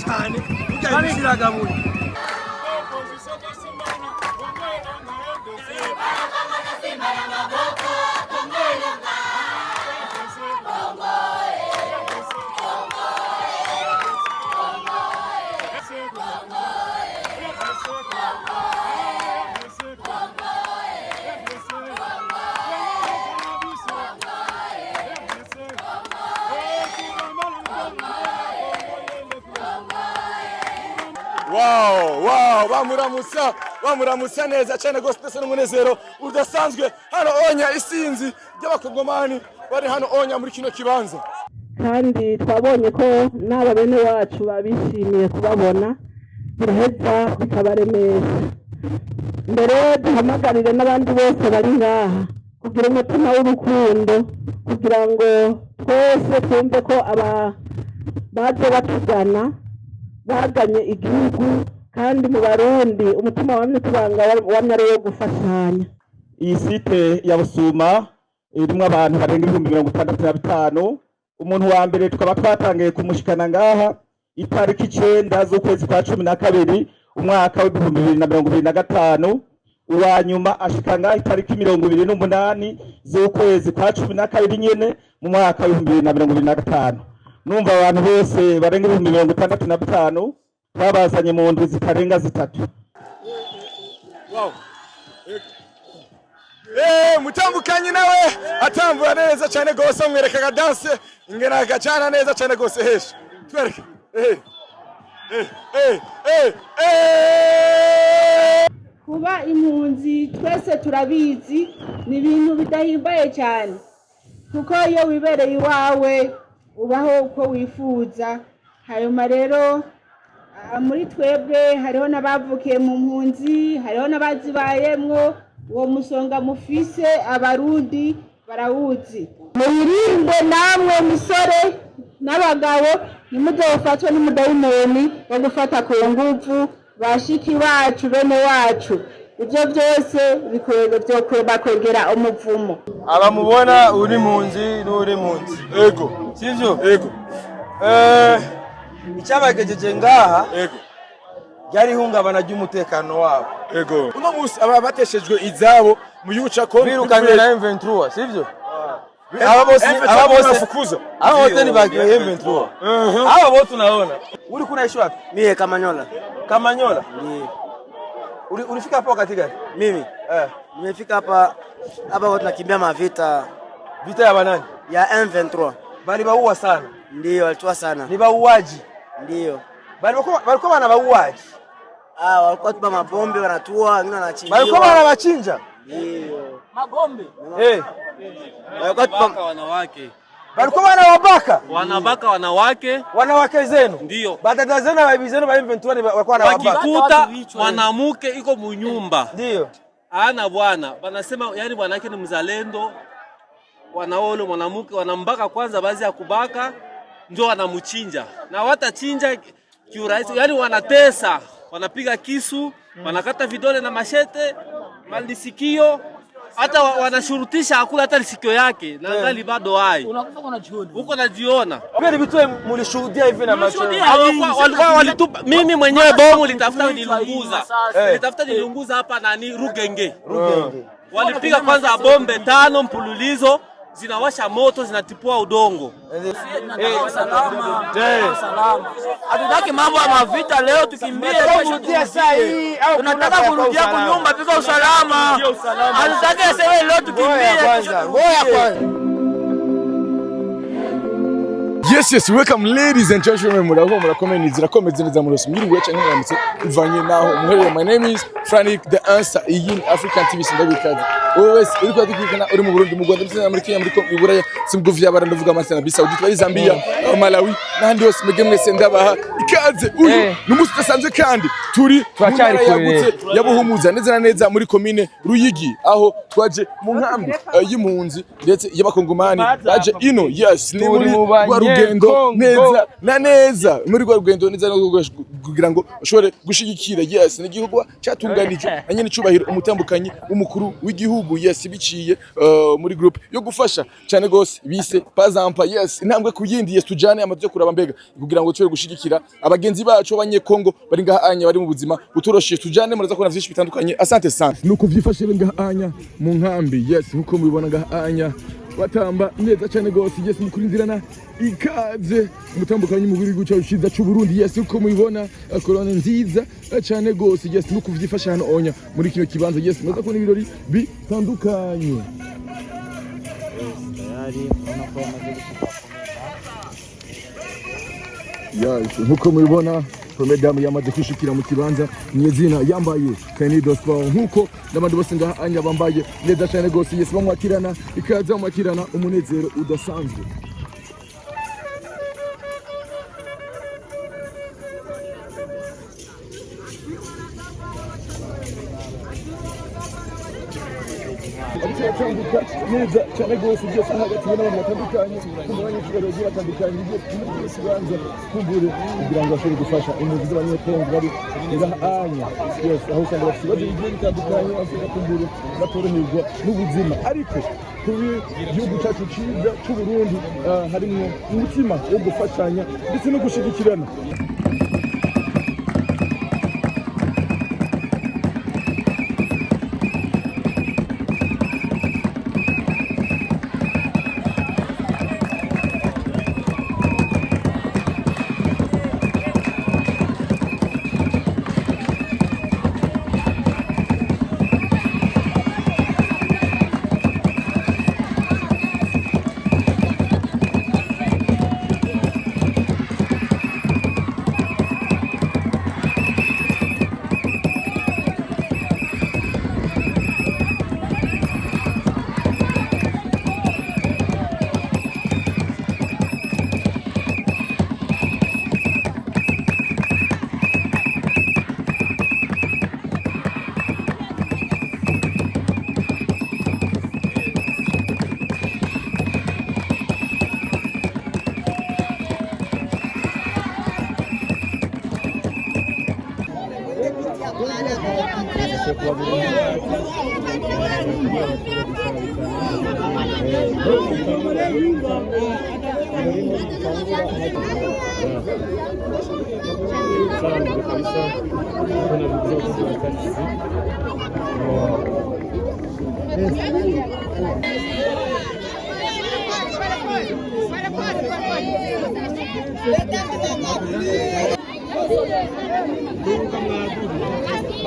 cyane ukabishiraga muri Wow, bamuramusa neza cyane gose ndetse n'umunezero udasanzwe hano onya isinzi ry'abakongomani bari hano onya muri kino kibanza. Kandi twabonye ko n'aba bene wacu babishimiye kubabona biraheza bikabaremesha. Mbere duhamagarire n'abandi bose bari ngaha kugira umutima w'urukundo kugira ngo twese twumve ko baje batugana baganye igihugu kandi mu Barundi umutima wamwe tubanga wamwe ari wo gufashanya. Iyi site ya Busuma irimo abantu barenga 65,000. Umuntu wa mbere tukaba twatangiye kumushikana ngaha itariki 9 z'ukwezi kwa 12 umwaka wa 2025. Uwa nyuma ashika ngaha itariki 28 z'ukwezi kwa 12 nyene mu mwaka wa 2025. Numva abantu bose barenga 65,000 babazanye mu ndwi zitarenga zitatu. Wow. Mutambukanye nawe atambura neza cyane gose mwereka dance ingena agacana neza cyane gose hesha. Twereke. Kuba impunzi twese turabizi ni ibintu bidahimbaye cyane. Kuko iyo wibereye iwawe ubaho uko wifuza. Hanyuma rero muri twebwe hariho n'abavukiye mu mpunzi, hariho n'abazibayemwo, uwo musonga mufise Abarundi barawuzi. Mwirinde namwe misore n'abagabo nimuzofatwe n'umudayimoni wo gufata ku nguvu bashiki bacu bene wacu. Ibyo byose byo kwegera umuvumo. Abamubona uri munzi n'uri munzi. Ego. Sivyo? Ego. Icyabagejeje ngaha ego yari hungabana ry'umutekano wabo. Ego uno musi aba bateshejwe izabo mu yuca ko birukanye na M23 sivyo? Aba bose fukuza aba wote ni bagiye M23. Aba wote tunaona uri kunaishi wapi? Mimi Kamanyola. Kamanyola? Ndio. Ulifika hapo wakati gani? Mimi nimefika hapa wote tunakimbia mavita. Vita ya banani? Ya M23. Bali baua sana. Ndio walitua sana. Ni bauaji. Ndio. Walikuwa wana bauaji. Walikuwa tupa mabombe wanatua, wengine wanachinja. Walikuwa wanawachinja. Ndio. Mabombe. Walikuwa tupa wanawake. Walikuwa wanawabaka. Wanabaka wanawake zenu. Ndio. Badada zenu na bibi zenu ba M23 walikuwa wanawabaka. Wakikuta mwanamke iko munyumba. Ndio. Ana bwana, wanasema yani bwana yake ni mzalendo. Wanaole mwanamke wanambaka kwanza baadhi ya kubaka ndio wanamuchinja. Na watachinja kiurahisi, yani wanatesa, wanapiga kisu, wanakata vidole na mashete, malisikio, hata wanashurutisha akula hata lisikio yake na ngali bado hai. Unakufa unajiona. Huko najiona. Mimi vitu mlishuhudia hivi na macho. Walitupa mimi mwenyewe bomu litafuta nilunguza. Litafuta nilunguza hapa nani Rugenge. Walipiga kwanza bombe 5 mpululizo. Zinawasha moto zinatipua udongo. Salama. Hatutaki mambo ya mavita leo tukimbie kurudia saa hii au tunataka kurudia kunyumba pika usalama. Hatutaki sewe leo tukimbie. Ngoja kwanza. Yes, welcome ladies and gentlemen. Murakomeye zirakomeze neza muri mwiriwe cyangwa muramutse ivanye naho muhereye. My name is Frank the answer in African TV sindabikaze. Always uri kwadikana uri mu Burundi mu Rwanda ndetse muri Kenya muri Kongo Iburaya simguvya barandavuga amasana Saudi twari Zambia Malawi n'ahandi hose mwege mwese ndabaha ikaze. Uyu n'umunsi udasanzwe kandi turi twacari yagutse yabuhumuza neza na neza muri commune Ruyigi aho twaje mu nkambi y'impunzi ndetse y'abakongomani baje ino. Yes, ni muri rugendo neza na neza muri rugendo neza no kugira ngo ushobore gushigikira. Yes, ni igihugu cyatunganije anyene cyubahiro umutambukanyi w'umukuru w'igihugu. Yes, biciye muri group yo gufasha cyane gose bise Pazampa. Yes, intambwe kuyindi. Yes, tujane amaze kuraba mbega kugira ngo tubere gushigikira abagenzi bacu abanyekongo bari ngaha anya bari mu buzima butoroshe. Tujane muraza kubona vyinshi bitandukanye. Asante sana nuko vyifashe ngaha anya mu nkambi. Yes, nkuko mubibona ngaha anya batamba neza cyane gose. Yes, mukurindirana ikaze umutambukanyi mu gihugu cyacu ciza cy'u Burundi. Yes, uko mubibona korona nziza cyane gose. Yes, nuko vyifashe hano onya muri kino kibanza. Yes, muraza kubona ibirori bitandukanye. Yes, nkuko mubibona Madame yamaze kwishikira mu kibanza nyezina yambaye Kenido Sport nkuko n'abandi bose ngaha anya bambaye neza cyane gose. Yes, bamwakirana ikaza bamwakirana umunezero udasanzwe. neza cyane gose. Byose hagati y'abantu batandukanye kumubanye cyubahiro batandukanye byose banza kumbure kugira ngo ashobore gufasha impunzi z'abanyekongo bari ngaha anya. Yes, aho usanga bafite ibibazo bigiye bitandukanye bafite kumbure batoroherwa n'ubuzima, ariko kuri igihugu cyacu ciza cy'u Burundi harimo umutima wo gufashanya ndetse no gushigikirana.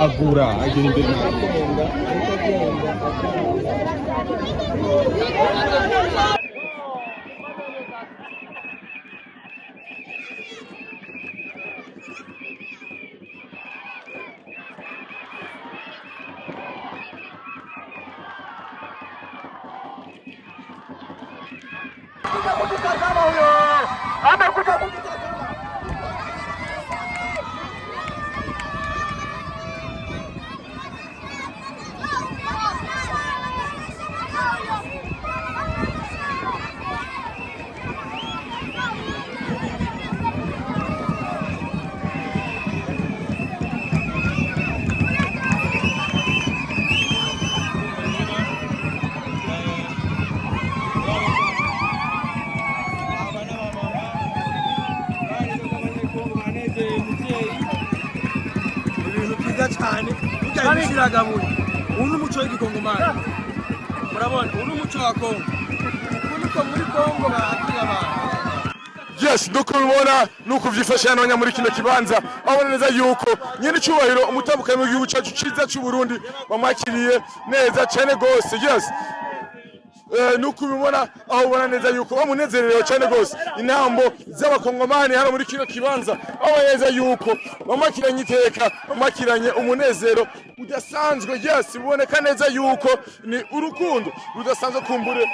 Agura agenda imbere cyane utabishiraga muri uno muco w'igikongomani. Murabona uno muco wa Kongo uko muri Kongo bahatira abantu. Yes, nuko mubona nuko vyifashe hano muri kino kibanza abona neza yuko nyene cyubahiro umutambukanyi w'igihugu cyacu ciza cy'u Burundi bamwakiriye neza cyane gose. Yes, nuko ubibona aho ubona neza yuko bamunezererewe cyane gose intambo z'abakongomani hano muri kino kibanza aho neza yuko bamakiranye iteka bamakiranye umunezero udasanzwe yes biboneka neza yuko ni urukundo rudasanzwe kumbure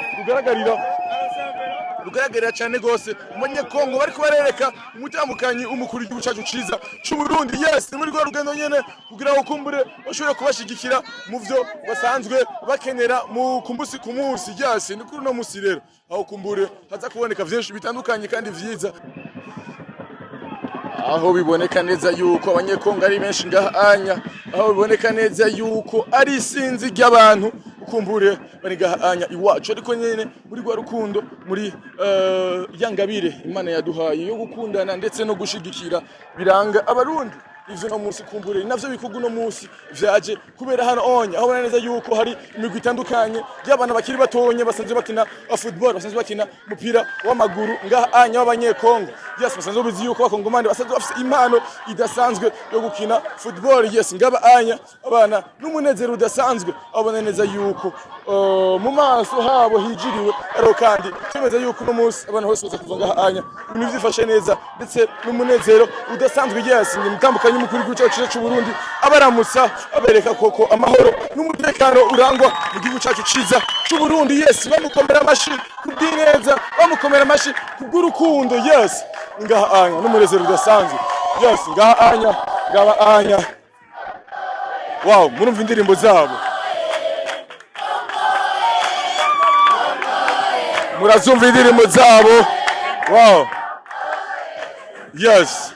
rugaragarira cyane gose umunyekongo bari kubarereka umutambukanyi umukuru w'igihugu cyacu ciza cy'u Burundi yes muri rwo rugendo nyene kugira ngo kumbure bashobore kubashigikira mu byo basanzwe bakenera mu kumbusi ku munsi yes ni kuri no musi rero aho kumbure haza kuboneka byinshi bitandukanye kandi vyiza aho biboneka neza yuko abanyekongo ari benshi ngahanya aho biboneka neza yuko ari isinzi ry'abantu kumbure bari ngahanya iwacu ariko nyene muri rwa rukundo muri yangabire Imana yaduhaye yo gukundana ndetse no gushigikira biranga abarundi ivyo no musi kumbure navyo bikugu no musi vyaje kubera hano onye aho neza yuko hari imigwi itandukanye y'abana bakiri batonye basanzwe bakina football basanzwe bakina umupira w'amaguru ngahanya w'abanyekongo yes basanzwe bizi yuko bakongomani basanzwe bafite impano idasanzwe yo gukina football yes ngabanya abana n'umunezero udasanzwe abona neza yuko mu maso habo hijiriwe ariko kandi tumeze yuko no musi abana hose baza kuva ngahanya ibintu byifashe neza ndetse n'umunezero udasanzwe yes mutambukanye umukuru w'igihugu cyacu Burundi abaramutsa abereka koko amahoro n'umutekano urangwa mu gihugu cyacu ciza cy'u Burundi yes bamukomera amashi kubwineza bamukomera amashi kubw'urukundo yes ngahanya n'umunezero udasanzwe yes ngahanya wow murumva indirimbo zabo murazumva indirimbo zabo wow yes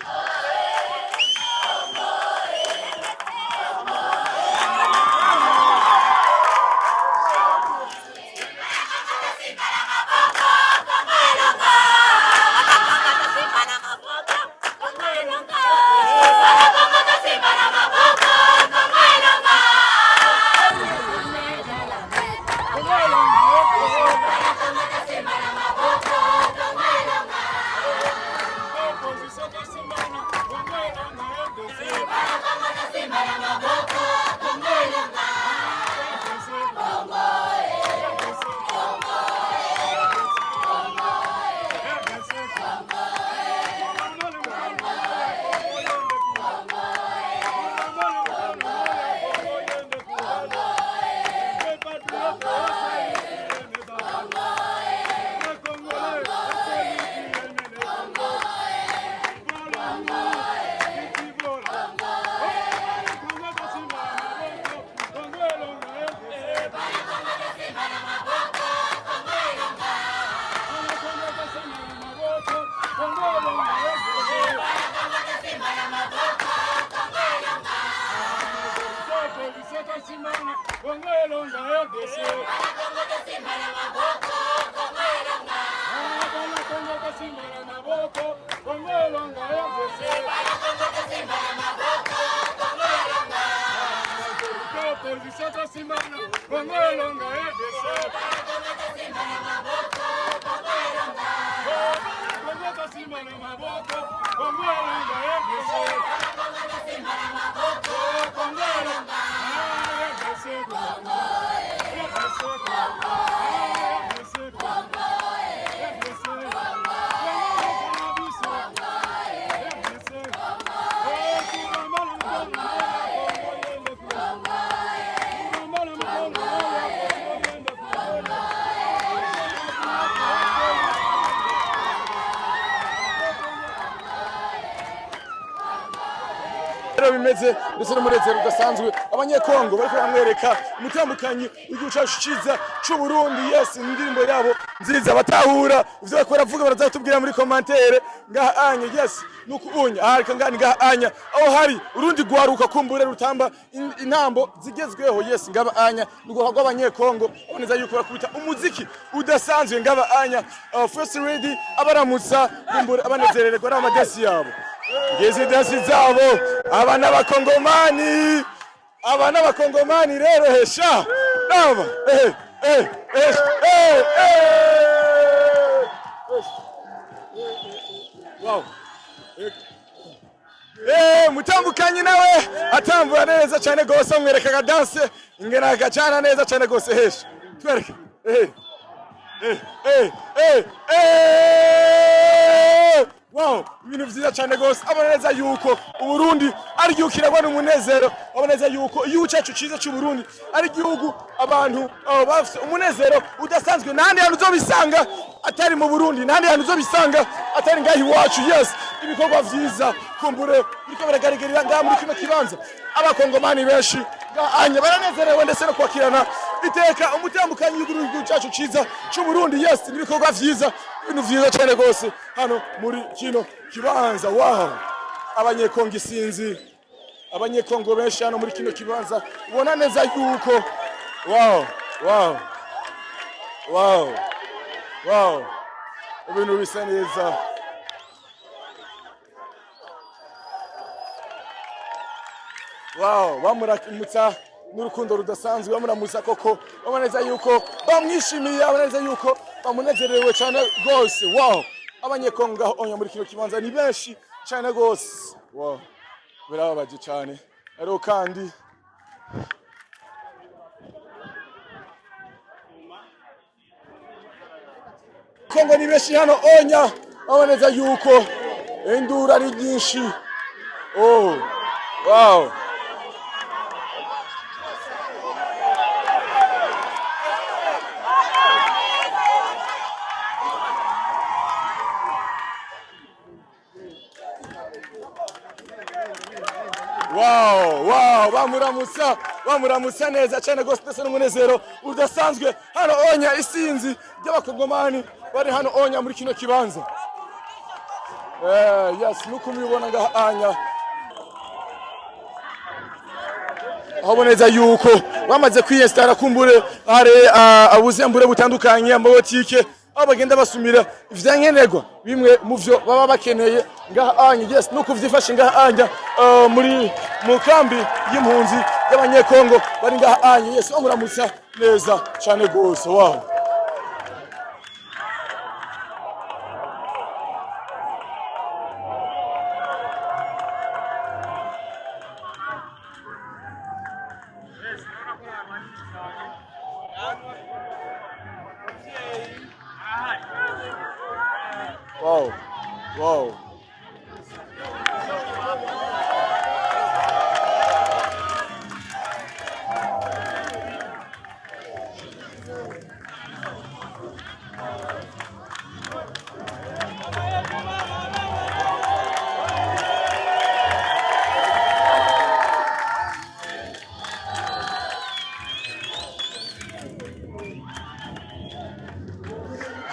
bimeze ndetse n'umunezero udasanzwe abanyekongo bariko bamwereka umutambukanyi w'igihugu cyacu ciza cy'u Burundi yes indirimbo yabo nziza batahura ivyo bakora vuga barazatubwira muri commentaire ngahanye yes nuko unya ariko ngani ngahanya aho hari urundi gwaruka kumbure rutamba intambo zigezweho yes ngabanya nuko rw'abanyekongo boneza yuko bakubita umuziki udasanzwe ngabanya first lady abaramutsa kumbure abanezererwa n'amadesi yabo ngeze dasi zabo abana bakongomani rero hesha naba wow mutambukanyi nawe atambura neza cyane gose mwereka ga danse ingena gacana neza cyane gose hesha twereke Wow, ibintu vyiza cyane gose. Aboneza yuko Uburundi ari igihugu kirangwa n'umunezero. Aboneza yuko igihugu cyacu ciza cy'u Burundi ari igihugu abantu bafite umunezero udasanzwe. Nandi hantu uzobisanga atari mu Burundi, nandi hantu uzobisanga atari ngahi wacu. Yes, ibikorwa vyiza kumbure biriko biragaragarira ngaha muri kino kibanza. Abakongomani benshi anya baranezerewe ndetse no kwakirana iteka umutambukanyi w'igihugu cyacu ciza cy'u Burundi. Yes, ibikorwa vyiza, ibintu vyiza cyane gose hano muri kino kibanza. Wow, abanyekongo isinzi, abanyekongo benshi hano muri kino kibanza ubona neza yuko wow ibintu bisa neza. Wow, bamurakimutsa n'urukundo rudasanzwe, bamuramutsa koko, baboneza yuko bamwishimiye, baboneza yuko bamunezerewe cyane gose. Wow, abanyekongo aho onya muri kino kibanza ni benshi cyane gose. Wow, birababaje cyane. Ariko kandi Kongo ni benshi hano onya, baboneza yuko indura ari nyinshi. Oh, wow. Wow, bamuramutsa neza cyane gose ndetse n'umunezero udasanzwe hano onya isinzi ry'abakongomani bari hano onya muri kino kibanza. Yes, nuko mubibona ngaha anya haboneza yuko bamaze kwiyestara kumbure are abuzembure butandukanye amabotike aho bagenda basumira ivyankenerwa bimwe mu vyo baba bakeneye ngaha anya. Yes, nuko vyifashe ngaha anya muri mu kambi y'impunzi y'abanyekongo bari ngaha anya. Yes, bamuramutsa neza cyane gose. Wow, wow.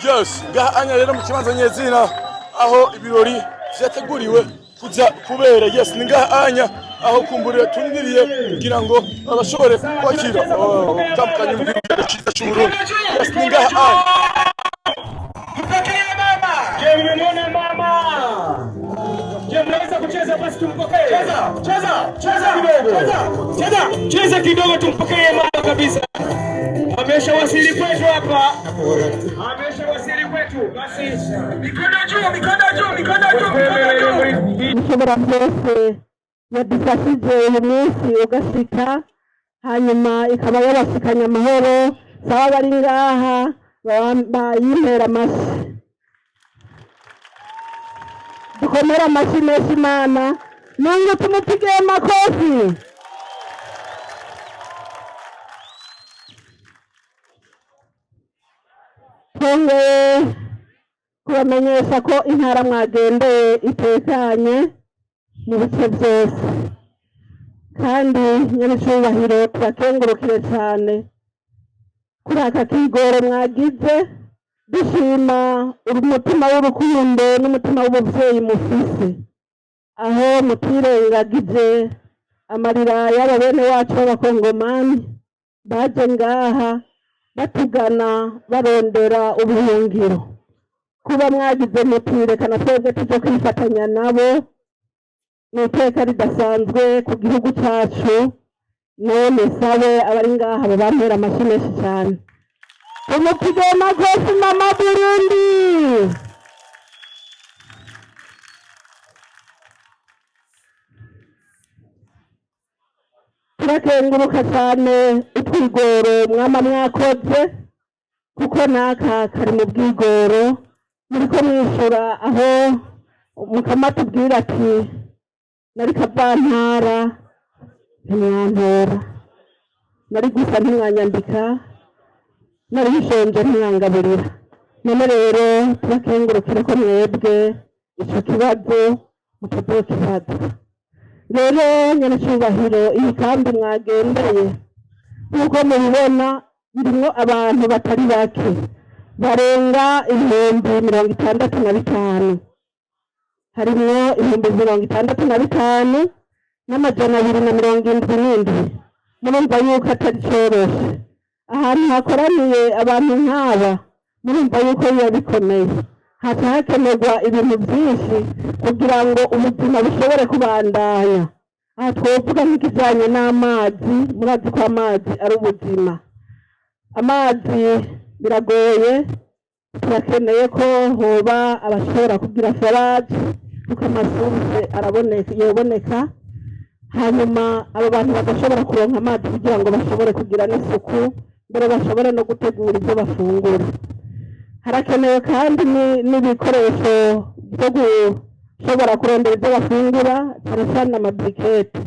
Yes, ngaha anya rero mu kibanza nyezina aho ibirori vyateguriwe kuza kubera. Yes, ni ngaha anya aho kumbure tuniriye kugira ngo abashobore kwakira tamkanye mu gihugu cyiza cy'u Burundi. Yes, ni ngaha anya. Mpokee mama. Je, mmemuona mama? Je, mnaweza kucheza basi tumpokee. Cheza kidogo tumpokee mama kabisa. Ameshawasili kwetu hapa. Basi mikono juu. Mushobora byose yadufashije uyu munsi ugashika, hanyuma ikaba yabashikanya amahoro. Saba bari ngaha bayimera amashyi, dukomera amashyi menshi Imana, nungu tumupigiye amakofi. Twongeye kubamenyesha ko intara mwagendeye itekanye mu bice byose, kandi nyir'icyubahiro turakengurukire cyane kuri aka kigoro mwagize, dushima umutima w'urukundo n'umutima w'ubuvyeyi mufise, aho mutirengagije amarira y'aba bene wacu b'abakongomani baje ngaha batugana barondera ubuhungiro. Kuba mwagize mutirekana twebwe tuje kwifatanya nabo ni iteka ridasanzwe ku gihugu cyacu. None sabe abari ngaha babampera amashyi menshi cyane. Tumupige amakofi mama Burundi. Turakenguruka cyane utwigoro mwama mwakoze kuko naka kari mu bwigoro muriko mwishura aho mukama tubwira ati nari kavantara ntimwantora, nari gusa ntimwanyandika, nari bishonje ntimwangaburira. None rero tubakengurukire ko mwebwe ico kibazo mutazokibaza. Rero nyen'icyubahiro, iyi kambi mwagendeye nk'uko mubibona birimwo abantu batari bake barenga 65,000, harimwo 65,000 n'amajana 277. Murumva yuko atari coroshe ahantu hakoraniye abantu nk'aba, murumva yuko biba bikomeye. Haca hakenerwa ibintu byinshi kugira ngo ubuzima bushobore kubandanya. Aha twovuga nk'ikijanye n'amazi, murazi ko amazi ari ubuzima. Amazi biragoye, turakeneye ko hoba abashobora kugira forage kuko amasuruse yoboneka, hanyuma abo bantu bagashobora kuronka amazi kugira ngo bashobore kugira n'isuku, mbere bashobore no gutegura ibyo bafungura. Harakenewe kandi n'ibikoresho byo gushobora kurondera ibyo bafungura, cyane cyane amabrikete.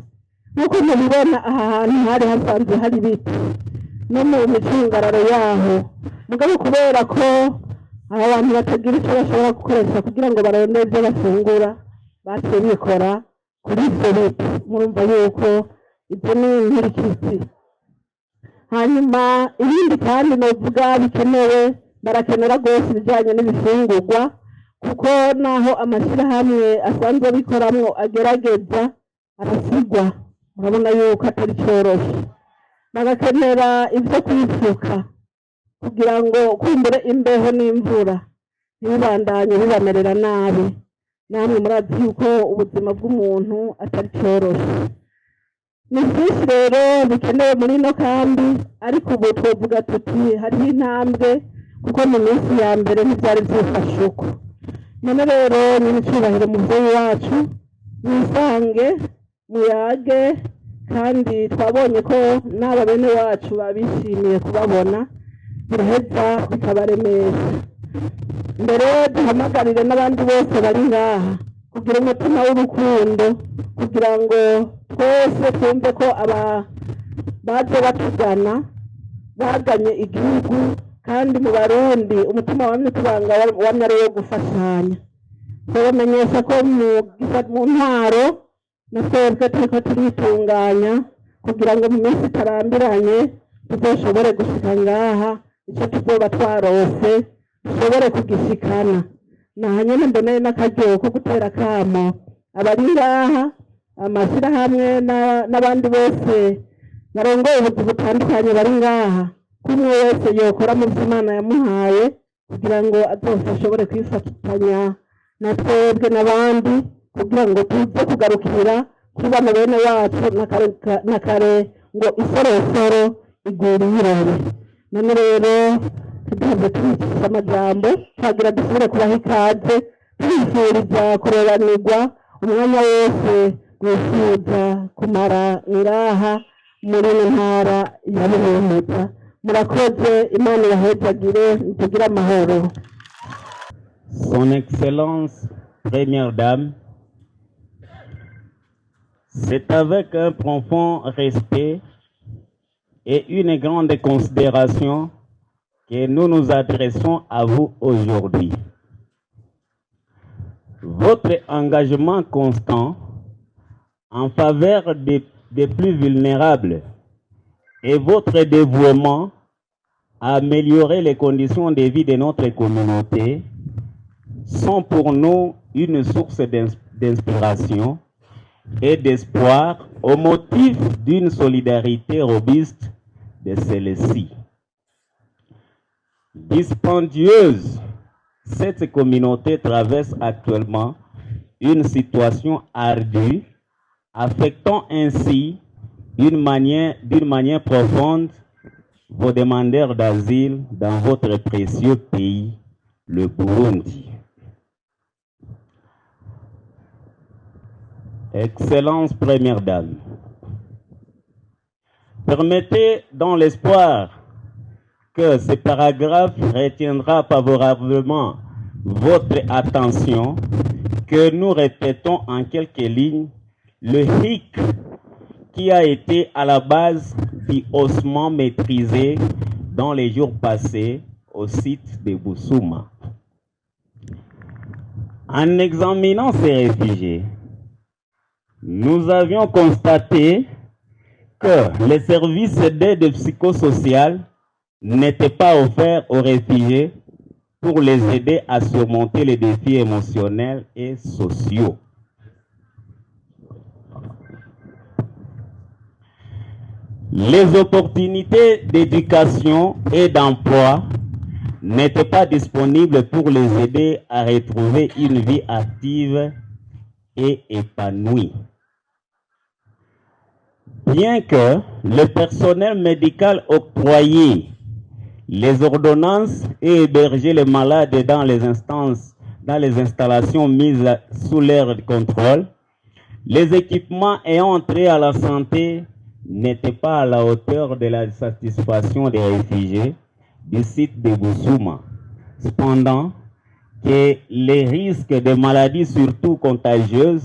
Nk'uko mubibona aha hantu hari hasanzwe hari ibiti no mu micungararo yaho, mugabo kubera ko aba bantu batagira icyo bashobora gukoresha kugira ngo barondere ibyo bafungura, baciye bikora kuri ibyo biti. Murumva yuko ibyo ni inkurikizi. Hanyuma ibindi kandi novuga bikenewe, barakenera rwose ibijyanye n'ibifungurwa, kuko naho amashyirahamwe asanzwe abikoramwo agerageza arasigwa, murabona yuko atari cyoroshye. Bagakenera ibyo kwifuka kugira ngo kumbure imbeho n'imvura ntibibandanye bibamerera nabi. Namwe murazi yuko ubuzima bw'umuntu atari cyoroshye. Ni byinshi rero bikenewe muri ino kambi, ariko ubu twovuga tuti hariho intambwe, kuko mu minsi ya mbere ntibyari byifashe uko. None rero nyen'icyubahiro muvyeyi wacu, mwisange muyage, kandi twabonye ko n'aba bene wacu babishimiye kubabona, biraheza bikabaremesha. Mbere duhamagarire n'abandi bose bari ngaha kugira umutima w'urukundo, kugira ngo twese twumve ko baje batugana baganye igihugu, kandi mu Barundi umutima wamye tubanga wamye ari wo gufashanya. Twabamenyesha ko mu ntaro na twebwe turiko turitunganya kugira ngo mu minsi itarambiranye tuzoshobore gushika ngaha, ico tuzoba twarose dushobore kugishikana. Naha nyene mboneye n'akaryo ko gutera akamo abari ngaha, amashyirahamwe n'abandi bose barongoye ubuzi butandukanye bari ngaha, ko umwe wese yokora mu vyo Imana yamuhaye kugira ngo azashobore kwifatanya na twebwe n'abandi, kugira ngo tuze kugarukira kuba na bene wacu na kare ngo isorosoro igura ibirori. None rero tudaze twicisha amajambo, twagira dusubire kubaha ikaze, twifuriza kurobanirwa umwanya wose wifuza kumara ngaha muri ino ntara ya Buhumuza. Murakoze, Imana ibahezagire, tugire amahoro. Son Excellence Première Dame, c'est avec un profond respect et une grande considération que nous nous adressons à vous aujourd'hui. Votre engagement constant en faveur des plus vulnérables et votre dévouement à améliorer les conditions de vie de notre communauté sont pour nous une source d'inspiration et d'espoir au motif d'une solidarité robuste de celle-ci. Dispendieuse, cette communauté traverse actuellement une situation ardue, affectant ainsi d'une manière profonde vos demandeurs d'asile dans votre précieux pays, le Burundi. Excellence Première Dame, permettez dans l'espoir que ce paragraphe retiendra favorablement votre attention, que nous répétons en quelques lignes le hic qui a été à la base du haussement maîtrisé dans les jours passés au site de Bousouma. En examinant ces réfugiés, nous avions constaté que les services d'aide psychosociale n'étaient pas offerts aux réfugiés pour les aider à surmonter les défis émotionnels et sociaux. Les opportunités d'éducation et d'emploi n'étaient pas disponibles pour les aider à retrouver une vie active et épanouie. Bien que le personnel médical octroyait les ordonnances et hébergeait les malades dans les installations mises sous leur contrôle, les équipements ayant trait à la santé n'étaient pas à la hauteur de la satisfaction des réfugiés du site de Bousouma. Cependant, que les risques de maladies, surtout contagieuses,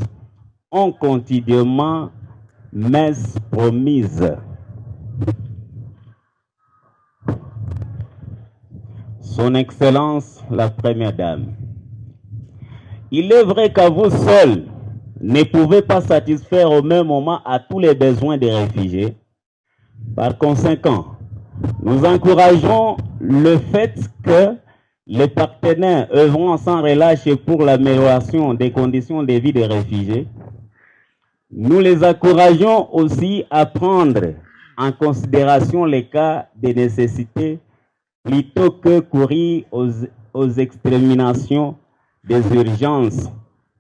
ont continuellement messe promise. Son Excellence, la Première Dame, il est vrai qu'à vous seul, ne pouvez pas satisfaire au même moment à tous les besoins des réfugiés. Par conséquent, nous encourageons le fait que les partenaires œuvrant sans relâche pour l'amélioration des conditions de vie des réfugiés. Nous les encourageons aussi à prendre en considération les cas de nécessité plutôt que courir aux exterminations des urgences,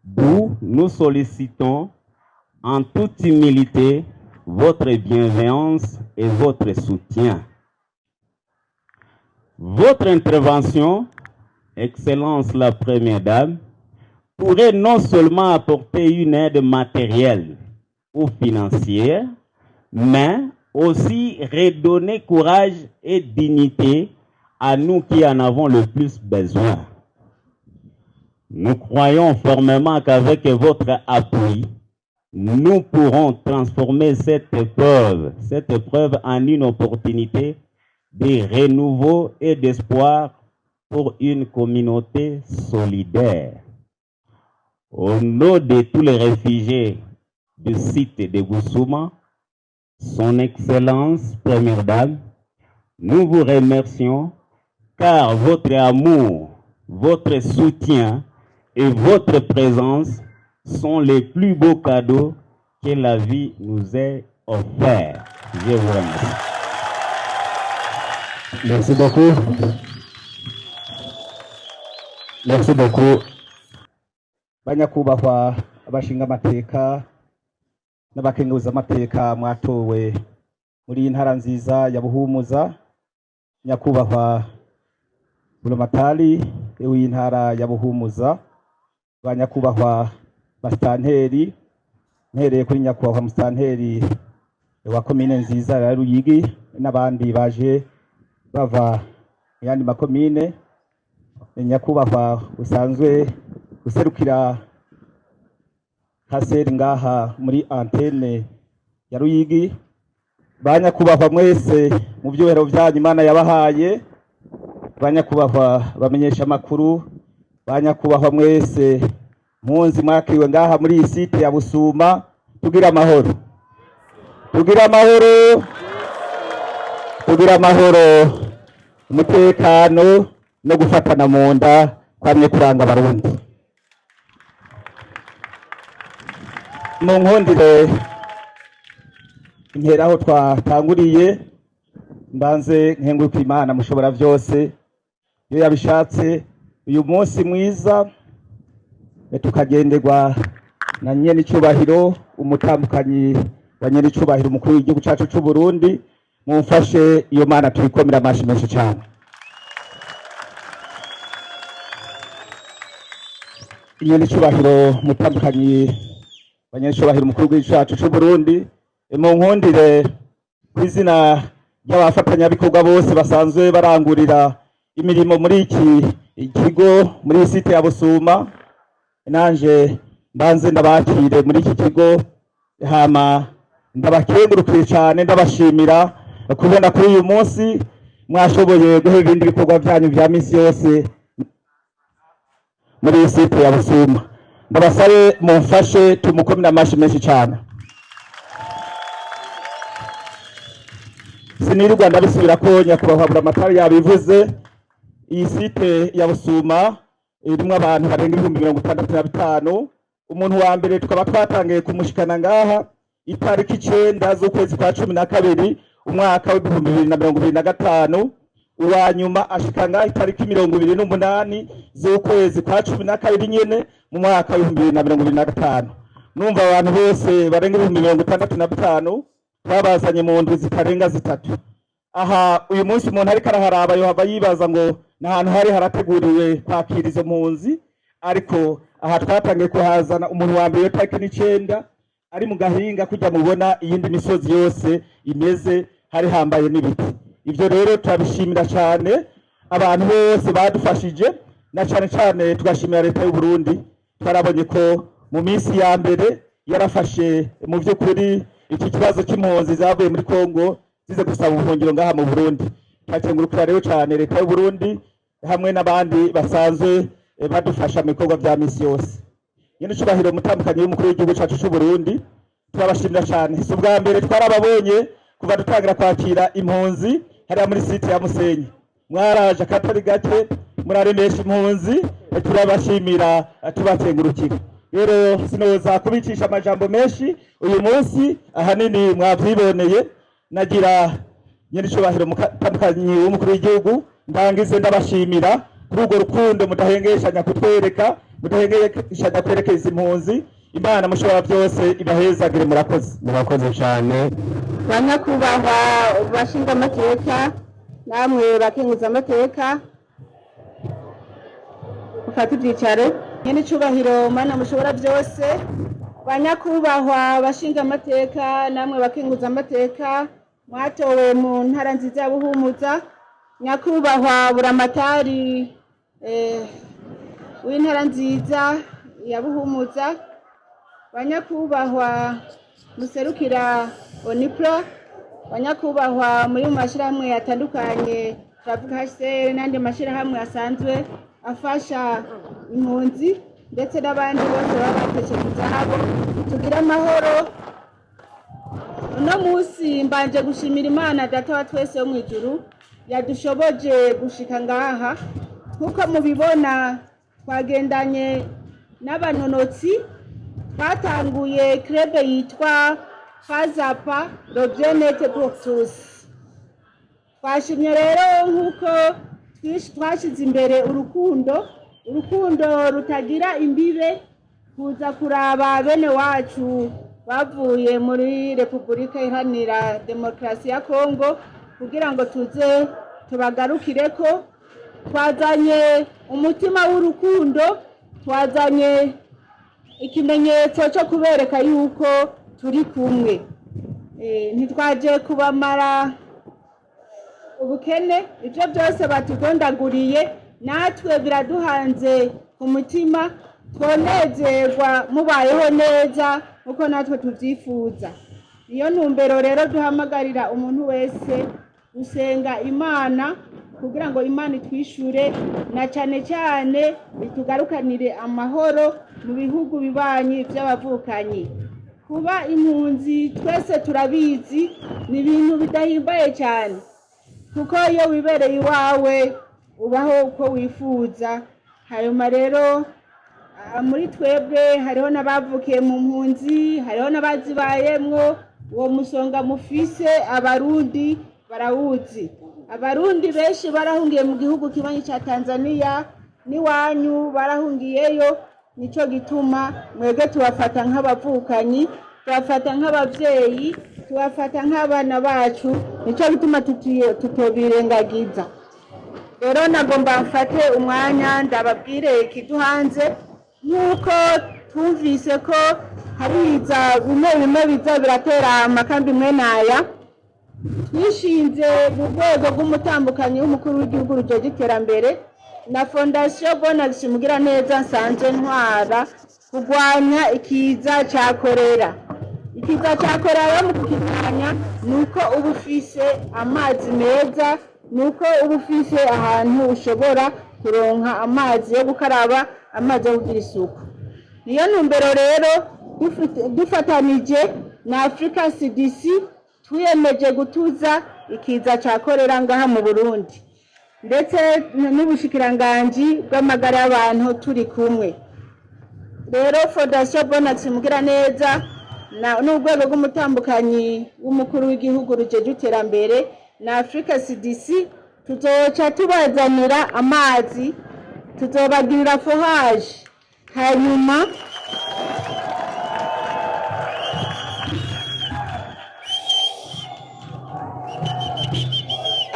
d'où nous sollicitons en toute humilité votre bienveillance et votre soutien. Votre intervention, Excellence la Première Dame, pourrait non seulement apporter une aide matérielle ou financière, mais aussi redonner courage et dignité à nous qui en avons le plus besoin. Nous croyons formellement qu'avec votre appui, nous pourrons transformer cette épreuve en une opportunité de renouveau et d'espoir pour une communauté solidaire. Au nom de tous les réfugiés du site de Bousouma, Son Excellence Première Dame, nous vous remercions car votre amour, votre soutien et votre présence sont les plus beaux cadeaux que la vie nous ait offerts. Je vous remercie. Merci beaucoup. Merci beaucoup. Banyakubahwa abashinga amateka n'abakenguza amateka mwatowe muri intara nziza ya Buhumuza, nyakubahwa Buramatari w'intara ya Buhumuza, banyakubahwa basitanteri, mpereye kuri nyakubahwa musitanteri wa komine nziza ya Ruyigi n'abandi baje bava mu yandi makomine, nyakubahwa usanzwe userukira Haseri ngaha muri antene ya Ruyigi, banyakubahwa mwese mu byohero byanyu Imana yabahaye, banyakubahwa bamenyesha makuru, banyakubahwa mwese munzi mwakiriwe ngaha muri iyi site ya Busuma, tugira amahoro, tugira amahoro, tugira amahoro, umutekano no gufatana mu nda kwamye kuranga Abarundi. Mu nkundire impera aho twatanguriye, mbanze nkenguruka Imana mushobora byose, iyo yabishatse uyu munsi mwiza tukagenderwa na nyene icubahiro umutambukanyi wa nyene icubahiro umukuru w'igihugu cyacu cy'u Burundi, mumfashe iyo Mana tubikomera amashi menshi cyane. Nyene icubahiro umutambukanyi wa nyene icubahiro umukuru w'igihugu cyacu cy'u Burundi, mu nkundire kw'izina y'abafatanyabikorwa bose basanzwe barangurira imirimo muri iki kigo muri site ya Busuma. Nanje mbanze ndabakire muri iki kigo, hama ndabakengurukiye cyane, ndabashimira kubona kuri uyu munsi mwashoboye guhera ibindi bikorwa byanyu bya misi yose muri site ya Busuma. Ndabasabe mumfashe tumukomere amashi menshi cyane. Sinirirwa ndabisubira ko nyakubahwa Buramatari yabivuze, iyi site ya Busuma irimwo abantu barenga 65,000. Umuntu wa mbere tukaba twatangiye kumushikana ngaha itariki 9 z'ukwezi kwa 12 umwaka wa 2025. Uwa nyuma ashika ngaha itariki 28 z'ukwezi kwa 12 nyene mu mwaka wa 2025. Numva abantu bose barenga 65,000 twabazanye mu ndwi zitarenga zitatu. Aha uyu munsi umuntu ariko araharaba yohava yibaza ngo n'ahantu hari harateguriwe kwakira izo mpunzi, ariko aha twatangiye kuhazana umuntu wa mbere tariki 9 ari mu gahinga kujya mubona iyindi misozi yose imeze hari hambaye n'ibiti. Ivyo rero turabishimira cyane abantu bose badufashije, na cyane cyane tugashimira leta y'u Burundi. Twarabonye ko mu minsi ya mbere yarafashe mu by'ukuri iki kibazo cy'impunzi zavuye muri Kongo zize gusaba ubuhungiro ngaha mu Burundi. Twakengurukira rero cyane leta y'u Burundi hamwe n'abandi basanzwe badufasha mu bikorwa bya misi yose. Nyine cyubahiro mutandukanye w'umukuru w'igihugu cyacu cy'u Burundi, turabashimira cyane. Si ubwa mbere twarababonye kuva dutangira kwakira impunzi hariya muri site ya Musenyi. Mwaraje akatari gake muraremesha impunzi, turabashimira tubakengurukira. Rero sinoza kubicisha amajambo menshi uyu munsi, ahanini mwavyiboneye. Nagira nyine cyubahiro mutandukanye w'umukuru w'igihugu ndangize ndabashimira kuri urwo rukundo mudahengeshanya kutwereka, mudahengeshanya kwerekeza impunzi. Imana mushobora byose ibahezagire. Murakoze cyane. Banyakubahwa bashinga amateka, namwe bakenguza amateka, ufata ibyicaro. Nyine cyubahiro Mana mushobora byose, banyakubahwa bashinga amateka, namwe bakenguza amateka, mwatowe mu ntara nziza ya Buhumuza. Nyakubahwa Buramatari w'intara nziza ya Buhumuza, banyakubahwa muserukira Onipro, banyakubahwa muri mu mashirahamwe yatandukanye turavuga HCR n'andi mashirahamwe asanzwe afasha impunzi, ndetse n'abandi bose baba batekereza habo. Tugira amahoro. Uno munsi mbanje gushimira Imana Data wa twese wo mu ijuru yadushoboje gushika ngaha. Nkuko mubibona twagendanye n'abanonotsi, twatanguye club yitwa Fazapa Rogenete pour tous. Twashimye rero nkuko twashize imbere urukundo rutagira imbibe, kuza kuraba bene wacu bavuye muri Repubulika Iharanira Demokarasi ya Kongo kugira ngo tuze tubagarukireko. Twazanye umutima w'urukundo, twazanye ikimenyetso cyo kubereka yuko turi kumwe. Ntitwaje kubamara ubukene, ibyo byose batugondaguriye natwe biraduhanze ku mutima. Twonezerwa mubayeho neza uko natwe tuvyifuza. Iyo ntumbero rero duhamagarira umuntu wese gusenga Imana kugira ngo Imana itwishure, na cyane cyane itugarukanire amahoro mu bihugu bibanyi by'abavukanyi. Kuba impunzi twese turabizi ni ibintu bidahimbaye cyane, kuko iyo wibereye iwawe ubaho uko wifuza. Hanyuma rero muri twebwe hariho n'abavukiye mu mpunzi, hariho n'abazibayemwo. Uwo musonga mufise abarundi barawuzi. Abarundi benshi barahungiye mu gihugu kibanyi cya Tanzania, n'iwanyu barahungiyeyo. Nico gituma mwebwe tubafata nk'abavukanyi, tubafata nk'abavyeyi, tubafata nk'abana bacu. Nico gituma tutobirengagiza. Rero nagomba mfate umwanya ndababwire ikiduhanze. Nk'uko twumvise ko hariza bimwe biza biratera amakambi mwe naya, twishinze mu rwego rw'umutambukanyi w'umukuru w'igihugu rujeje iterambere na fondasiyo Bonagisi Mugiraneza nsanzwe ntwara kurwanya ikiza cya korera. Ikiza cya korera mu kukirwanya ni uko uba ufise amazi meza, ni uko uba ufise ahantu ushobora kuronka amazi yo gukaraba, amazi yo kugira isuku. Niyo ntumbero rero dufatanije na Africa CDC twiyemeje gutuza ikiza cya korera ngaha mu Burundi, ndetse n'ubushikiranganji bw'amagara y'abantu turi kumwe. Rero Fondation Bonagisi Mugiraneza n'urwego rw'umutambukanyi w'umukuru w'igihugu rujeje iterambere na Africa CDC tuzoca tubazanira amazi, tuzobagirira fohaje, hanyuma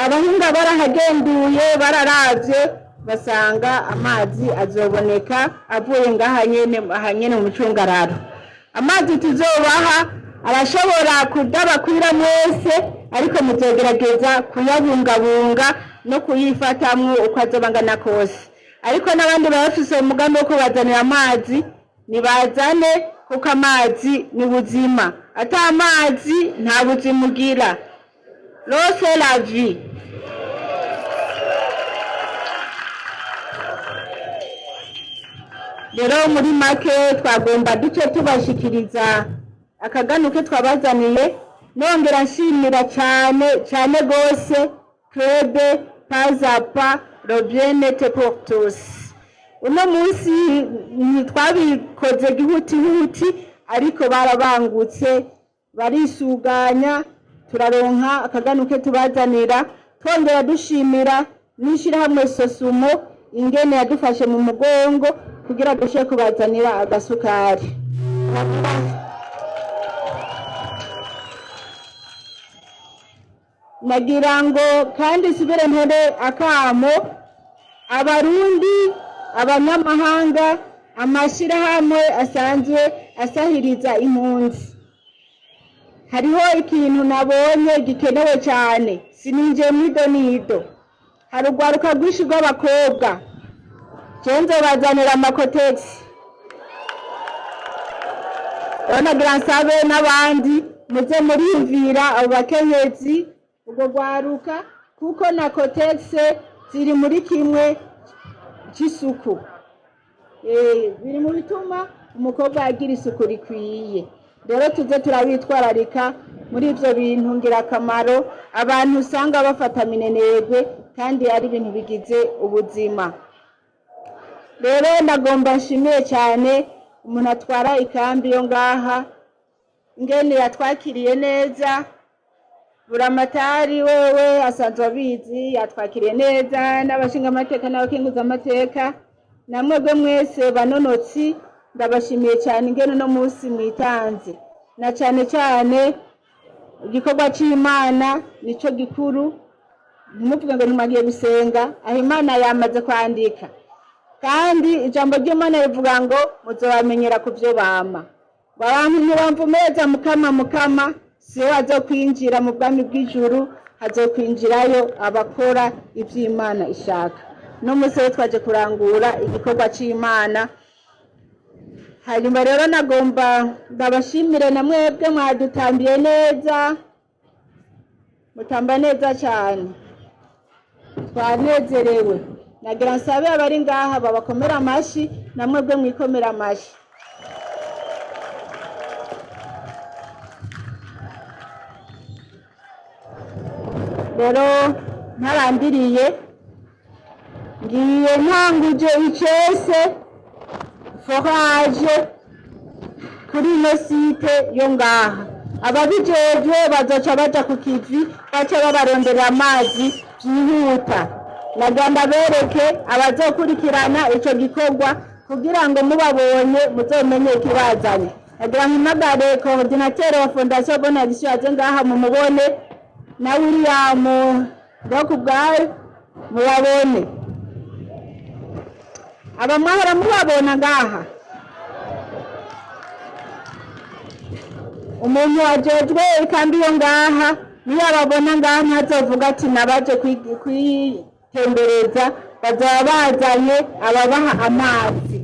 abahinga barahagenduye bararavye basanga amazi azoboneka avuye ngaha nyene mu mucungararo. Amazi tuzobaha arashobora kudabakwira mwese, ariko muzogerageza kuyabungabunga no kuyifatamwo uko azobangana kose. Ariko n'abandi bafise umugambi wo kubazanira amazi nibazane, kuko amazi ni ubuzima, ata amazi nta buzima ugira. L'eau c'est la vie. Rero muri make twagomba duce tubashikiriza akaganuke twabazaniye, nongera nshimira cyane gose Club Pazapa Robinet pour tous. Uno munsi ntitwabikoze gihutihuti, ariko barabangutse barisuganya, turaronka akaganuke tubazanira. Twongera dushimira n'ishirahamwe Sosumo ingene yadufashe mu mugongo kugira dushe kubazanira agasukari. Nagira ngo kandi sibere ntere akamo abarundi, abanyamahanga, amashirahamwe asanzwe asahiriza impunzi. Hariho ikintu nabonye gikenewe cyane, sininje nido. Hari urwaruka rwinshi rw'abakobwa, cenzo bazanira amakotegisi. Nagira nsabe n'abandi muze muriyumvira abo bakenyezi, ubwo rwaruka, kuko na kotegisi ziri muri kimwe cy'isuku. Biri mu bituma umukobwa agira isuku rikwiye. Rero tuze turabitwararika muri ivyo bintu ngirakamaro abantu usanga bafata minenegwe, kandi ari ibintu bigize ubuzima. Rero ndagomba nshimiye cyane umuntu atwara ikambi yo ngaha, ingene yatwakiriye neza. Buramatari wewe asanzwe abizi, yatwakiriye neza, n'abashinga amateka n'abakenguza amateka, namwebwe mwese banonotsi ndabashimiye cyane ingene no munsi mwitanze. Na cyane igikorwa c'Imana nico gikuru, ntimuvuge ngo ntimagiye gusenga, aho Imana yamaze kwandika. Kandi ijambo ry'Imana rivuga ngo muzobamenyera ku byo bama. Abantu ntibamvumeza mukama, siwe azokwinjira mu bwami bw'ijuru, hazokwinjirayo abakora ivy'Imana ishaka. No munsi twaje kurangura igikorwa c'Imana. Hanyuma rero nagomba ndabashimire na mwebwe mwadutambiye neza, mutamba neza cyane, twanezerewe. Nagira nsabe abari ngaha babakomera amashi, na mwebwe mwikomera amashi. Rero ntarandiriye, ngiye ntanguje icese foraje kuri ino site yo ngaha. Ababijejwe bazoca baja ku kivi, baca babarondera amazi byihuta. Naganda bereke abazokurikirana ico gikorwa kugira ngo mubabonye muzomenye ikibazanye. Nagira mpamagare coordinateur wa Fondation Bonagisi aje ngaha mumubone, na William Dokubwayo mubabone. Abamahora mubabona ngaha. Umuntu ajejwe ikambi yo ngaha niyo babona ngaha ntazovuga ati nabaje kwitembereza, bazaba bazanye ababaha amazi.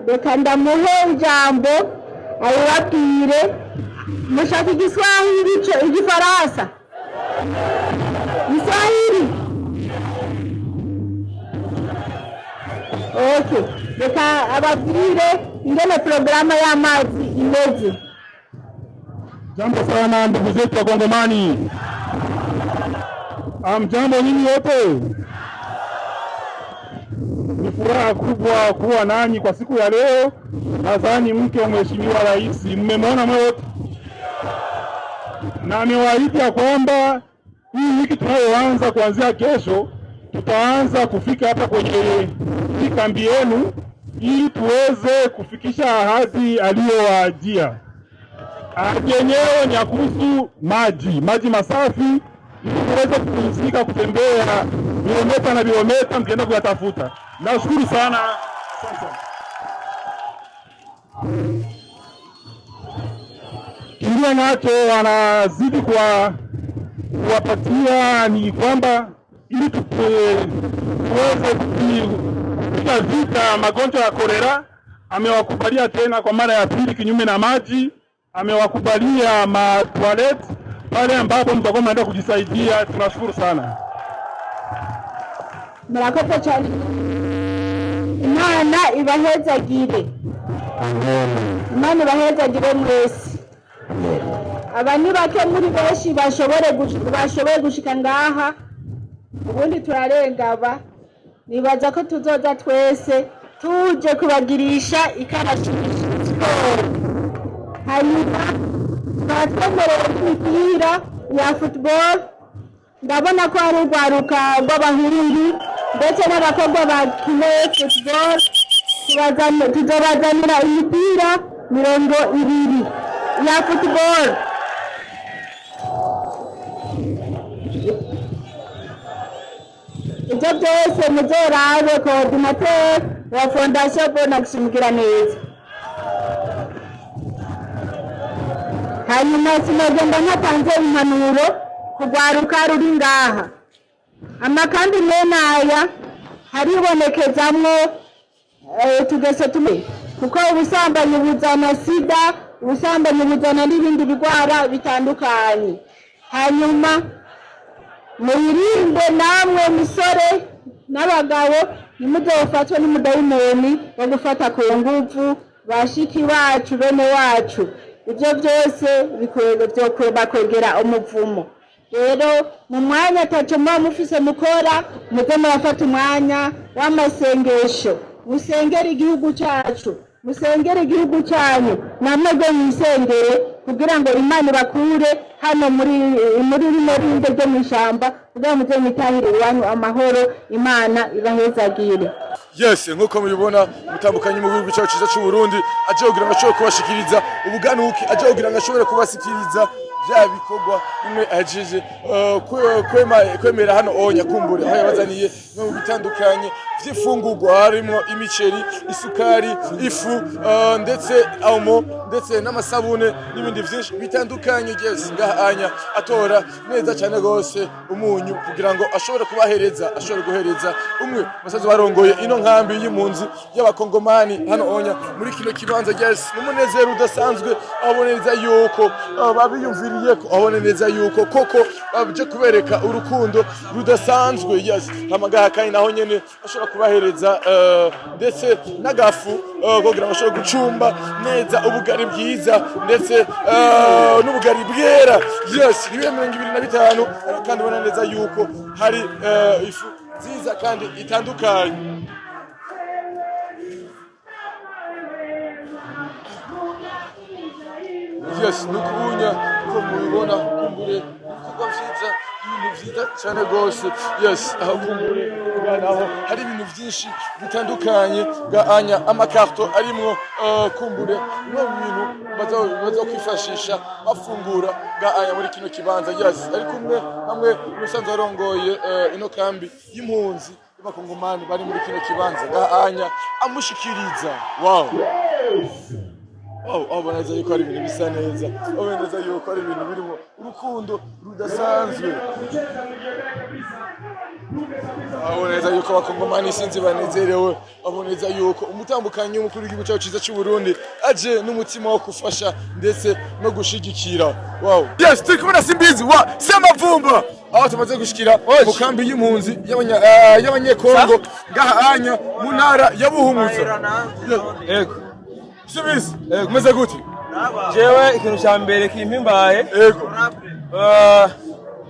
Reka ndamuhe ijambo ayibabwire. Mushaka Igiswahili, Igifaransa, Kiswahili? Okay, reka ababwire ingene programa y'amazi imeze. Jambo sana ndugu zetu Wakongomani. Jambo nyinyi wote. Ni furaha kubwa kuwa nanyi kwa siku ya leo. Nadhani mke wa Mheshimiwa Rais mmemwona wote, na amewaahidi ya kwamba hii wiki tunayoanza kuanzia kesho tutaanza kufika hapa kwenye kambi yenu ili tuweze kufikisha ahadi aliyowaajia. Ahadi yenyewe ni kuhusu maji masafi, ili tuweze kupumzika, kutembea kilomita na kilomita mkienda kuyatafuta. Nashukuru sana. Kingine nacho wanazidi kuwapatia ni kwamba ili tuweze kupiga vita magonjwa ya kolera, amewakubalia tena kwa mara ya pili kinyume na maji, amewakubalia toilet pale ambapo mtakuwa mnaenda kujisaidia. Tunashukuru sana. Murakoze cyane. Imana ibahezagire. Imana ibahezagire mwese. Abantu bake muri benshi bashoboye gushika ngaha, ubundi turarengaba. Nibaza ko tuzoza twese tuje kubagirisha ikarashimisha siporo. Hanyuma batwemerera imipira ya football. Ndabona ko hari urwaruka rw'abahungu ndetse n'abakobwa bakineye football. Tuzobazanira imipira 20 ya football. Ibyo byose muzorabe coordinateur wa Fondation Bona Gushimikira Neza. Hanyuma sinagenda ntatanze impanuro kugwaruka ruri ngaha. Amakambi menaya haribonekezamwo tugese tume, kuko ubusambanyi buzana sida, ubusambanyi buzana n'ibindi bigwara bitandukanye. Hanyuma mwirinde namwe misore n'abagabo nimuzofatwa n'umudayimoni wo gufata ku nguvu bashiki bacu bene wacu. Ibyo byose bakwegera umuvumo. Rero mu mwanya ataco mufise mukora, muze murafata umwanya w'amasengesho, musengera igihugu cyacu, musengera igihugu cyanyu, namwe mwisengere kugira ngo Imana bakure hano muri rino rinde ryo mwishamba, kugira ngo muze mitahire iwanyu amahoro. Imana ibahezagire. Yes, nkuko mubibona mutambukanye mu gihugu cyacu cyiza cy'u Burundi, aje kugira ngo ashobore kubashikiriza ubuganuki, aje kugira ngo ashobore kubasikiriza bya bikorwa bimwe ajije kwemera hano Nyakumbure, aho yabazaniye no bitandukanye vy'ifungurwa, harimo imiceri, isukari, ifu, ndetse aumo, ndetse n'amasabune n'ibindi vyinshi bitandukanye. Yes, ngahanya atora neza cyane gose umunyu kugira ngo ashobore kubahereza, ashobore guhereza umwe musaza barongoye ino nkambi y'impunzi y'abakongomani hano muri kino kibanza. Yes, n'umunezero udasanzwe, aboneza yuko babiyumviriye ko, abone neza yuko koko babije kubereka urukundo rudasanzwe. Yes, hamagaha kandi naho nyene ashobora kubahereza ndetse n'agafu kugira ngo ashobore gucumba neza ubugari bwiza ndetse n'ubugari bwera. Yes, 25 kandi ubona neza yuko hari ifu nziza kandi itandukanye. Yes, nukubunya ko mubibona kumbure kuko vyiza, ibintu vyiza cyane gose. Yes, aho kumbure naho hari ibintu byinshi bitandukanye gahanya amakarto arimo kumbure no bintu bazo kwifashisha bafungura gahanya muri kino kibanza. Yes, ari kumwe hamwe musanze arongoye ino kambi y'impunzi y'abakongomani bari muri kino kibanza ngahanya amushikiriza. Wow. Abona neza yuko ari ibintu bisa neza, abona neza yuko ari ibintu birimo urukundo rudasanzwe. Abona neza yuko abakongomani sinzi banezerewe, abona neza yuko umutambukanyi w'umukuru w'igihugu cyacu cyiza cy'u Burundi aje n'umutima wo gufasha ndetse no gushigikira. Wow. Yes, turi kumwe na Simbizi wa Semavumba. Aho tumaze gushikira mu kambi y'impunzi y'abanyekongo ngahanya mu ntara ya Buhumuza. Yego. Simbizi, umeze gute? Jewe ikintu cya mbere kimpimbaye. Yego.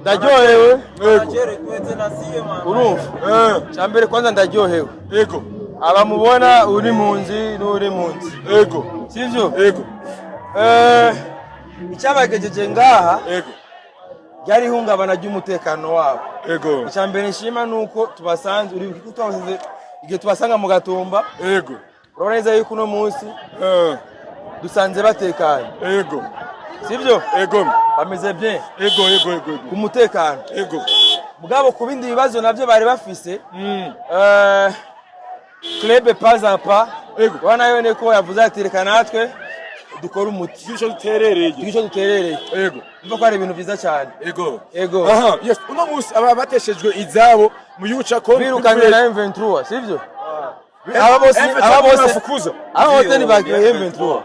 Ndaryohewe. Urumva? Cya mbere kwanza ndaryohewe. Yego. Abamubona uri munzi n'uri munzi. Yego. Sivyo? Yego. Icyabagejeje ngaha. Yego. Yari ihungabana ry'umutekano wabo. Yego. Icya mbere nshima nuko tubasanze uri kutwasanze igihe tubasanga mu Gatumba. Yego. Urabona neza yuko uno munsi dusanze batekanye. Yego. Sivyo? Yego. Bameze bien. Yego. Ku mutekano. Yego. Mugabo ku bindi bibazo navyo bari bafise. Club pas à pas. Yego. Wana yone ko yavuze ati reka natwe dukora umuti. Gisho duterereye. Yego. Mva ko ari ibintu byiza cyane. Yego. Aha, yes. Uno munsi aba bateshejwe izabo mu yuca ko birukanye na M23, sivyo? Aba bose ni bagiye M23.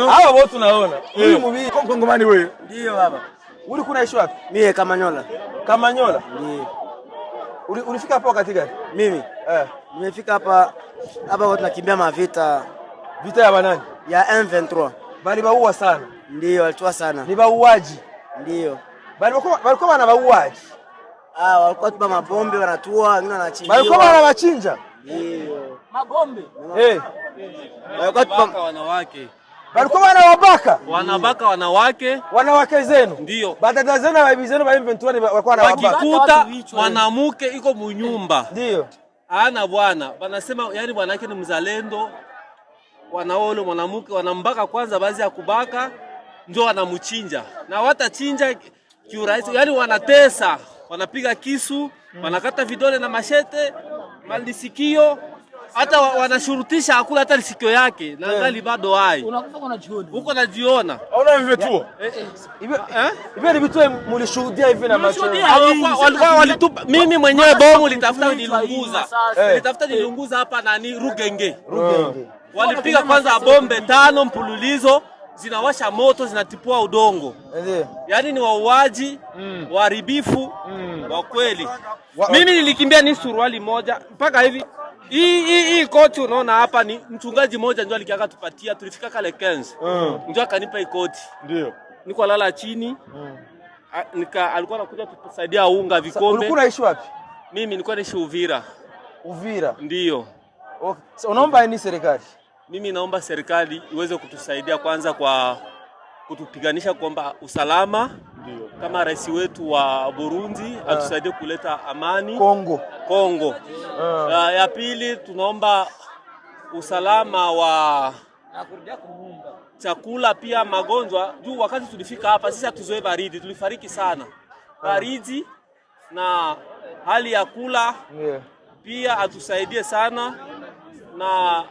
Aba bose tunaona. Uri mubi Kongomani wewe. Ndio baba. Uri kunaishi wapi? Mimi Kamanyola. Kamanyola? Ndio. Ulifika hapo wakati gani? Mimi nimefika hapa wote tunakimbia mavita. Vita ya banani? Ya M23. Bali baua sana. Ndio, walitua sana. Ni bauaji. Ndio. Walikuwa wana bauaji. Walikuwa tuba mabombe wanatua, wengine wanachinja. Walikuwa wanawachinja. Ndio. Mabombe. Walikuwa tuba wanawake. Walikuwa wanawabaka. Wanabaka wanawake zenu. Ndio. Badada zenu na bibi zenu ba M23 walikuwa wanawabaka. Wakikuta mwanamke iko munyumba. Ndio. Ana bwana, wanasema yani bwana yake ni mzalendo. Wanaole mwanamke wanambaka kwanza baadhi ya kubaka ndio wanamuchinja. Na watachinja kiurahisi, yani wanatesa, wanapiga kisu, wanakata vidole na mashete, malisikio, hata wanashurutisha akula hata lisikio yake na ngali bado hai. Unakufa uko najiona. Hauna vimetua. Hivi ni vitu mlishuhudia hivi na macho. Walitupa mimi mwenyewe bomu litafuta nilunguza. Nilitafuta nilunguza hapa nani Rugenge. Walipiga kwanza bombe 5 mpululizo zinawasha moto zinatipua udongo. Yaani ni wauaji, waharibifu wa kweli. Mimi nilikimbia ni suruali moja mpaka hivi. Hii koti unaona hapa ni mchungaji mmoja ndio alikiaka tupatia, tulifika kale 15. Ndio akanipa hii koti. Ndio. Niko lala chini. Alikuwa anakuja kutusaidia unga vikombe. Ulikuwa unaishi wapi? Mimi nilikuwa naishi Uvira. Uvira? Ndio. Okay. So, unaomba nini serikali? Mimi naomba serikali iweze kutusaidia kwanza kwa kutupiganisha kwamba usalama. Ndio. Kama rais wetu wa Burundi atusaidie kuleta amani Kongo. Ya pili tunaomba usalama wa chakula pia magonjwa. Juu wakati tulifika hapa sisi hatuzoe baridi, tulifariki sana. Baridi na hali ya kula pia atusaidie sana, na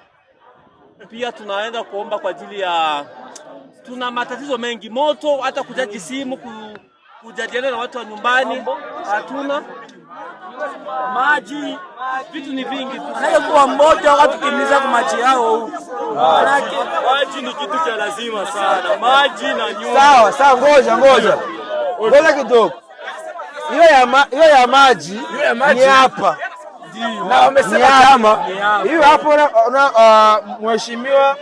pia tunaenda kuomba kwa ajili ya tuna matatizo mengi, moto, hata kujaji simu, kujadiliana na watu wa nyumbani hatuna maji, vitu ni vingi. Tunayokuwa mmoja wakati kimliza kwa maji yao huko. Maji ni kitu cha lazima sana. Maji na nyumba. Sawa, ngoja kidogo. Hiyo ya maji ni hapa. Na wamesema kama hiyo hapo mheshimiwa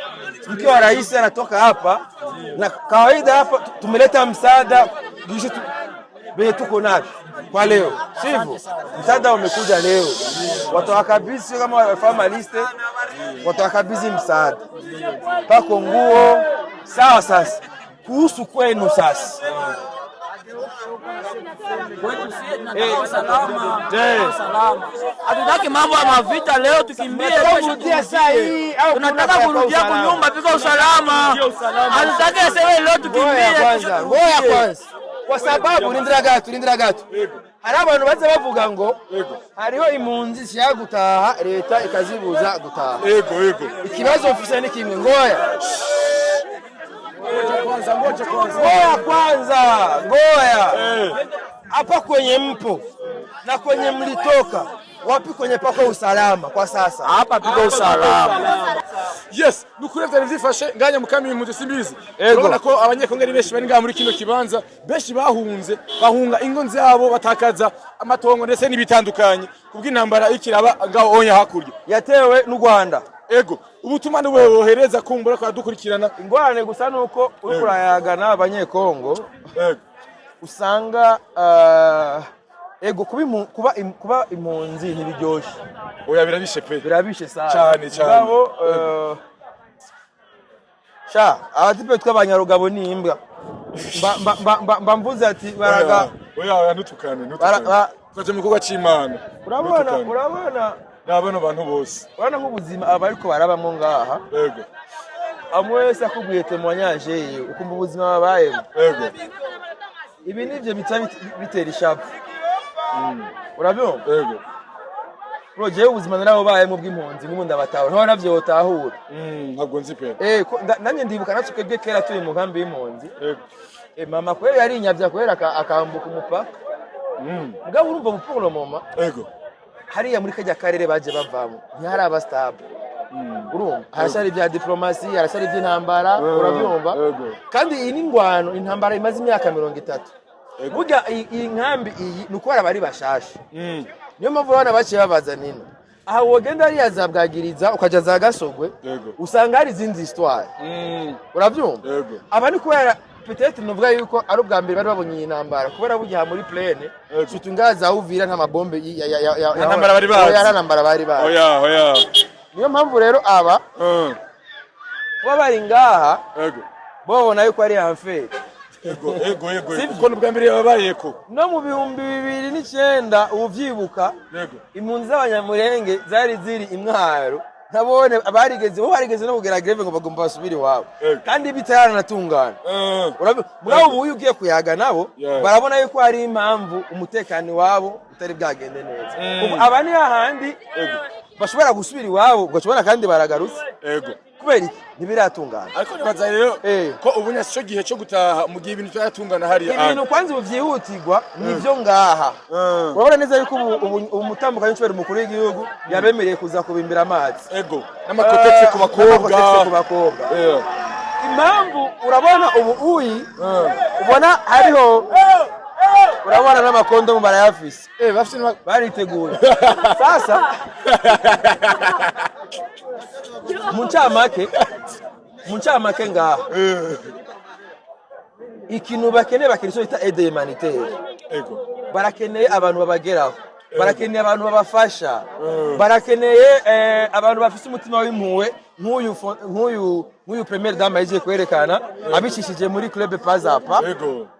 mke wa rais anatoka hapa, na kawaida hapa tumeleta msaada vile tuko navyo kwa leo, sivyo? Msaada umekuja leo, watawakabidhi kama wafanya liste, watawakabidhi msaada pako nguo. Sawa, sasa kuhusu kwenu sasa hatutaki mambo ya mavita leo, tukimbie tunataka kurudia kwa nyumba pika usalama. Hatutaki asewe leo tukimbie ngoja kwanza, kwa sababu lindira gato hari abantu baza bavuga ngo hariho impunzi zishaka gutaha leta ikazibuza gutaha. Ikibazo mfise ni kimwe, ngoya hapa kwenye mpo na kwenye mlitoka wapi kwenye pako usalama kwa sasa? Hapa tuko usalama. Yes, nukurevya nivifashe nganya mukami impunzi simbizi. Urabona ko abanyekongeri benshi bari ngaha muri kino kibanza, benshi bahunga ingo nzabo batakaza amatongo ndetse n'ibitandukanye kubw'intambara ikiraba ngaho onya hakurya yatewe n'u Rwanda. Ubutumwa n'ubuhereza kumbura kwa dukurikirana ingorane gusa nuko uri kurayagana abanyekongo usanga kuba impunzi ntibiryoshe. Oya birabishe pe. Birabishe cyane. Abatipe tw'abanyarugabo ni imbwa. Mvuze ati baraga. Oya ntutukane. Kwaje mu kuba cy'Imana. Urabona n'abana bantu bose. Urabona nk'ubuzima abariko barabamo ngaha. Amwe wese akubwiye témoignage ukumva ubuzima babayemo. Ibi nivyo bitera ishapu. Urabyumva? Proje ubuzima naraho bayemo bw'impunzi nk'ubundi abataho nto navyo utahura. Ntabwo nzi pe. Nanye ndibuka natwe kera turi mu nkambi y'impunzi. Mama kweli yari inyavya kwera akambuka umupaka. Mugabo urumva mupfuno mama. Hariya muri kajya karere baje bavamo ntihari abastable. Urumva harashari bya diplomasi, harashari by'intambara, urabyumva? Kandi iyi ni ngwano intambara imaze imyaka 30. Burya iyi nkambi iyi nuko bari bashashe. Niyo mpamvu abana baciye babaza nino. Aha wogenda ari yazabwagiriza ukaja za Gasogwe usanga hari izindi histoire. Urabyumva? Aba ni kubera peut-être nuvuga yuko ari ubwa mbere bari babonye iyi ntambara kubera burya muri plaine sutungaza uvira nta mabombe ya ntambara bari bazi. Oya ntambara bari bazi. Oya. Niyo mpamvu rero aba kuba bari ngaha babona yuko ari unfair. Kuko n'ubwa mbere yabayeko no mu 2009 ubuvyibuka impunzi z'abanyamurenge zari ziri imwaro ntabone barigeze no kugera greve ngo bagomba basubire wabo kandi bitaranatungana. Mugabo ubu ugiye kuyaga nabo barabona yuko ari impamvu umutekano wabo utari bwagende neza. Aba ni hahandi bashobora gusubira iwabo gashobora kandi baragarutse. Kubera ntibiratungana. Ariko nibaza rero ko ubunya cyo gihe cyo gutaha mu gihe ibintu byatungana hari ibintu kwanza ubuvyihutirwa nivyo ngaha. Urabona neza yuko umutambuka y'icwera mukuru w'igihugu yabemereye kuza kubimbira amazi. N'amakotexe ku bakobwa. Impamvu urabona ubu ubona hariho urabona n'amakondo mu barayafise. Bafite bariteguye. Sasa muncamake ngaha ikintu bakeneye bita aide humanitaire. Barakeneye abantu babageraho, barakeneye abantu babafasha, barakeneye abantu bafite umutima w'impuwe nk'uyu premier dame yaje kwerekana abicishije muri club Pazapa.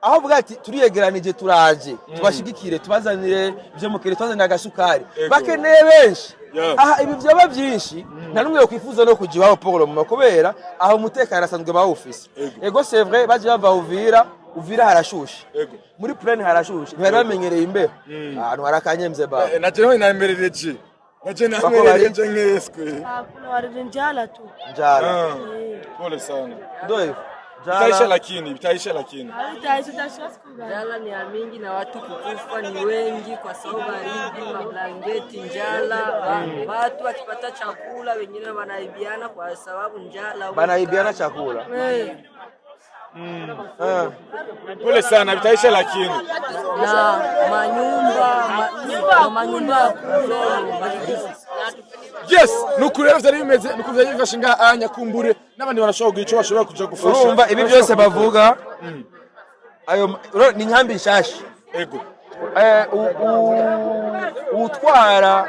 Aho vuga ati turiyegeranije turaje tubashigikire tubazanire byo mukere twazanira agasukari. Bakeneye benshi. Aha ibi byaba byinshi nta numwe yo kwifuza no kujibaho Paul mu makobera aho umutekano asanzwe bawufise. C'est vrai baje bava Uvira harashushe. Muri plaine harashushe. Ntibari bamenyereye imbeho. Ahantu harakanyemze ba. Naje no inamberereje. Naje namerereje nk'eswe. Kuna wale njala tu. Njala. Pole sana. Ndio. Bitaisha lakini. Njala ni ya mingi na watu kukufa ni wengi kwa sababu baridi, mablangeti, njala. Watu wakipata chakula wengine wanaibiana kwa sababu njala. Wanaibiana chakula. Pole sana bitaisha lakini. Na manyumba Yes, nukurero vyari bimeze nukuvya yifashe nga anya kumbure nabandi barashobora guhica bashobora kuja gufasha. Urumva ibi byose bavuga ayo ni nkambi shashi. Utwara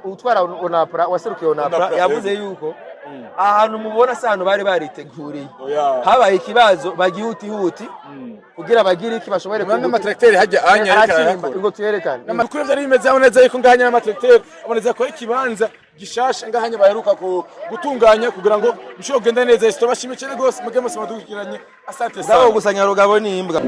utwara onapra waserukiye onapra yavuze yuko ahantu mubona sano bari bariteguriye habaye ikibazo bagihutihuti kugira bagire iki bashobore kubona n'amatracteur hajya anya ariko ngo tuyerekane n'amakuru vyari bimeze aho neza yuko ngahanya n'amatracteur aboneza ko ikibanza gishasha ngahanya baheruka gutunganya kugira ngo bisho genda neza. Bashimye cyane gose muge mose madukiranye. Asante sana. Ndabo gusanya rugabo ni imbwa.